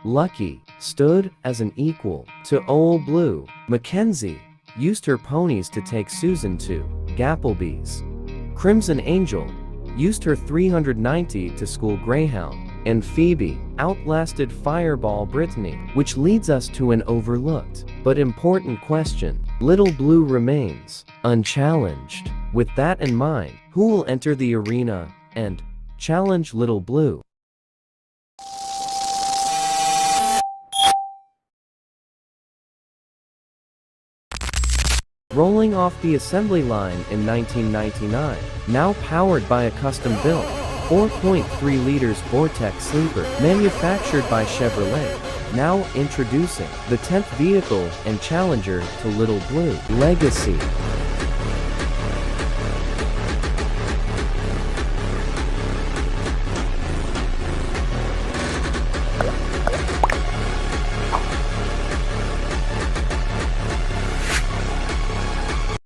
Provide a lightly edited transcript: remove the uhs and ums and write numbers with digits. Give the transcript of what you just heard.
Lucky stood as an equal to Old Blue. Mackenzie used her ponies to take Susan to Gapplebee's. Crimson Angel used her 390 to school Greyhound. And Phoebe outlasted Fireball Brittany, which leads us to an overlooked but important question. Little Blue remains unchallenged. With that in mind, who will enter the arena and challenge Little Blue? Rolling off the assembly line in 1999, now powered by a custom-built 4.3 liters Vortex sleeper manufactured by Chevrolet. Now introducing the 10th vehicle and challenger to Little Blue. Legacy